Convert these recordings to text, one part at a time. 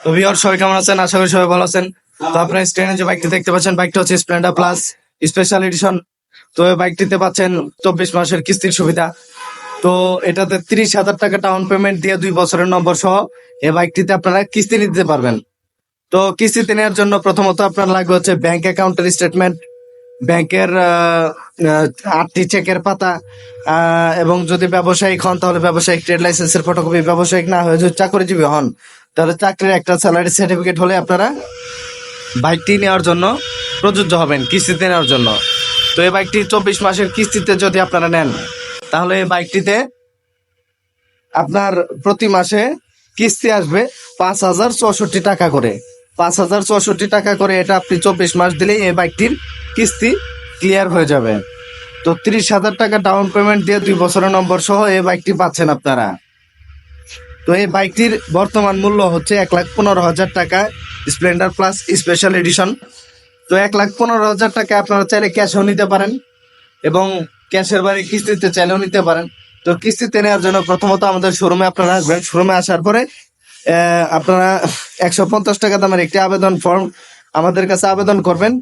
তো ভিউয়ার সবাই কেমন আছেন? আশা করি সবাই ভালো আছেন। তো আপনার স্ক্রিনে যে বাইকটি দেখতে পাচ্ছেন, বাইকটা হচ্ছে স্প্লেন্ডার প্লাস স্পেশাল এডিশন। তো এই বাইকটিতে পাচ্ছেন 24 মাসের কিস্তির সুবিধা। তো এটাতে 30,000 টাকা ডাউন পেমেন্ট দিয়ে 2 বছরের নম্বর সহ এই বাইকটিতে আপনারা কিস্তি নিতে পারবেন। তো কিস্তিতে নেওয়ার জন্য প্রথমত আপনার লাগবে হচ্ছে ব্যাংক অ্যাকাউন্টের স্টেটমেন্ট, ব্যাংকের 8টি চেকের পাতা, এবং যদি ব্যবসায়িক হন তাহলে ব্যবসায়িক ট্রেড লাইসেন্সের ফটোকপি, ব্যবসায়িক না হয়ে যদি চাকরিজীবী হন তাহলে চাকরির একটা স্যালারি সার্টিফিকেট হলে আপনারা বাইকটি নেওয়ার জন্য প্রযোজ্য হবেন কিস্তিতে নেওয়ার জন্য। তো এই বাইকটি 24 মাসের কিস্তিতে যদি আপনারা নেন তাহলে এই বাইকটিতে আপনার প্রতি মাসে কিস্তি আসবে 5,064 টাকা করে। 5,064 টাকা করে, এটা আপনি 24 মাস দিলেই এই বাইকটির কিস্তি ক্লিয়ার হয়ে যাবে। তো 30,000 টাকা ডাউন পেমেন্ট দিয়ে 2 বছরের নম্বর সহ এই বাইকটি পাচ্ছেন আপনারা। তো এই বাইকটির বর্তমান মূল্য হচ্ছে 1,15,000 টাকা, স্প্লেন্ডার প্লাস স্পেশাল এডিশন। তো 1,15,000 টাকা আপনারা চাইলে ক্যাশও নিতে পারেন এবং ক্যাশের বাইরে কিস্তিতে চাইলেও নিতে পারেন। তো কিস্তিতে নেওয়ার জন্য প্রথমত আমাদের শোরুমে আপনারা আসবেন। শোরুমে আসার পরে আপনারা 150 টাকা দামের একটি আবেদন ফর্ম আমাদের কাছে আবেদন করবেন।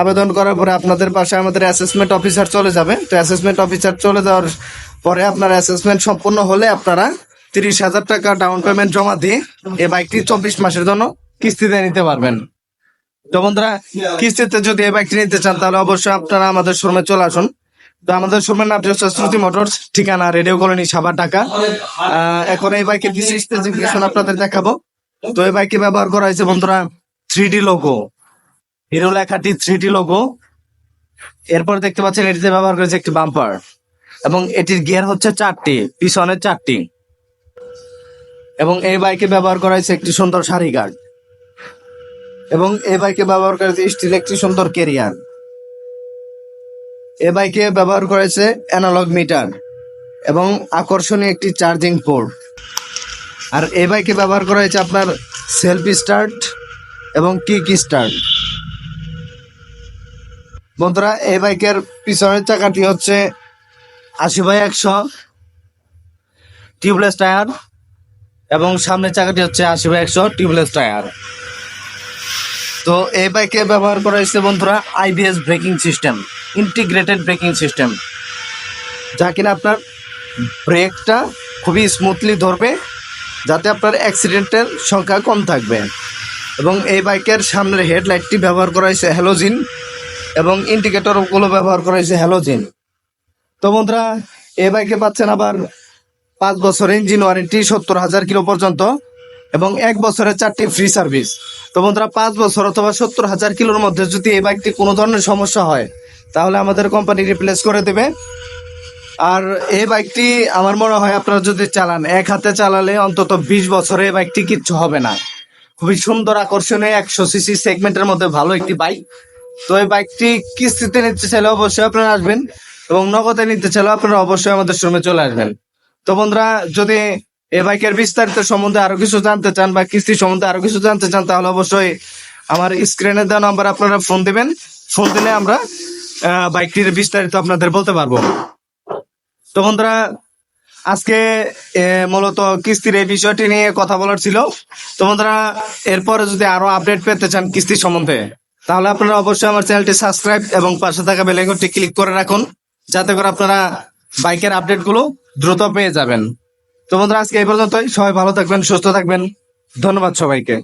আবেদন করার পরে আপনাদের পাশে আমাদের অ্যাসেসমেন্ট অফিসার চলে যাবে। তো অ্যাসেসমেন্ট অফিসার চলে যাওয়ার পরে আপনার অ্যাসেসমেন্ট সম্পূর্ণ হলে আপনারা 30,000 টাকা ডাউন পেমেন্ট জমা দিয়ে এই বাইকটি 24 মাসের জন্য কিস্তিতে নিতে পারবেন। তো বন্ধুরা, কিস্তিতে যদি এই বাইকটি নিতে চান তাহলে অবশ্যই আপনারা আমাদের শোরুমে চলে আসুন। তো আমাদের শোরুমের নামটি হচ্ছে শ্রুতি মোটরস, ঠিকানা রেডিও কলোনি, সাভার, ঢাকা। এখন এই বাইকের বিশেষ স্পেসিফিকেশন আপনাদের দেখাবো। তো এই বাইকে ব্যবহার করা হয়েছে বন্ধুরা 3D লোগো, হিরো লেখাটি 3D লোগো। এরপর দেখতে পাচ্ছেন এটিতে ব্যবহার করেছে একটি বাম্পার এবং এটির গিয়ার হচ্ছে 4টি, পিছনে 4টি। এবং এই বাইকে ব্যবহার করা হয়েছে একটি সুন্দর সারি গার্ড এবং এই বাইকে ব্যবহার করা হয়েছে স্টিল একটি সুন্দর ক্যারিয়ার। এই বাইকে ব্যবহার করেছে অ্যানালগ মিটার এবং আকর্ষণীয় একটি চার্জিং পোর্ট। আর এই বাইকে ব্যবহার করা হয়েছে আপনার সেলফ স্টার্ট এবং কিক স্টার্ট। বন্ধুরা, এই বাইকের পিছনের চাকাটি হচ্ছে 80/100 টিউবলেস টায়ার এবং সামনের চাকাটি হচ্ছে 80/100 টিউবলেস টায়ার। তো এই বাইকে ব্যবহার করা হয়েছে বন্ধুরা IBS braking system, integrated braking system, যা কিনা আপনার ব্রেকটা খুবই স্মুথলি ধরবে যাতে আপনার অ্যাক্সিডেন্টের সংখ্যা কম থাকবে। এবং এই বাইকের সামনের হেডলাইটটি ব্যবহার করা হয়েছে হ্যালোজিন এবং ইন্ডিকেটরগুলো ব্যবহার করা হয়েছে হ্যালোজিন। তো বন্ধুরা, এই বাইকে পাচ্ছেন আবার 5 বছর ইঞ্জিন ওয়ারেন্টি 70,000 কিলো পর্যন্ত এবং 1 বছরের 4টি ফ্রি সার্ভিস। তো বন্ধুরা, 5 বছর অথবা 70,000 কিলোর মধ্যে যদি এই বাইকটি কোনো ধরনের সমস্যা হয় তাহলে আমাদের কোম্পানি রিপ্লেস করে দেবে। আর এই বাইকটি আমার মনে হয় আপনারা যদি চালান, এক হাতে চালালে অন্তত 20 বছরে এই বাইকটি কিচ্ছু হবে না। খুবই সুন্দর, আকর্ষণীয় 100 সিসি সেগমেন্টের মধ্যে ভালো একটি বাইক। তো এই বাইকটি কিস্তিতে নিতে চাইলে অবশ্যই আপনারা আসবেন এবং নগদে নিতে চাইলে আপনারা অবশ্যই আমাদের শোরুমে চলে আসবেন। তো বন্ধুরা, যদি এই বাইকের বিস্তারিত সম্বন্ধে আরো কিছু জানতে চান বা কিস্তি সম্বন্ধে আরো কিছু জানতে চান তাহলে অবশ্যই আমার স্ক্রিনে দেওয়া নাম্বার আপনারা ফোন দিবেন। ফোন দিলে আমরা বাইকটির বিস্তারিত আপনাদের বলতে পারবো। তো বন্ধুরা, আজকে মূলত কিস্তির এই বিষয়টি নিয়ে কথা বলার ছিল। তো বন্ধুরা, এরপরে যদি আরো আপডেট পেতে চান কিস্তি সম্বন্ধে তাহলে আপনারা অবশ্যই আমার চ্যানেলটি সাবস্ক্রাইব এবং পাশে থাকা বেল আইকনটি ক্লিক করে রাখুন, যাতে করে আপনারা বাইকের আপডেট গুলো দ্রুত পেয়ে যাবেন। তো বন্ধুরা, আজকে এই পর্যন্তই। সবাই ভালো থাকবেন, সুস্থ থাকবেন। ধন্যবাদ সবাইকে।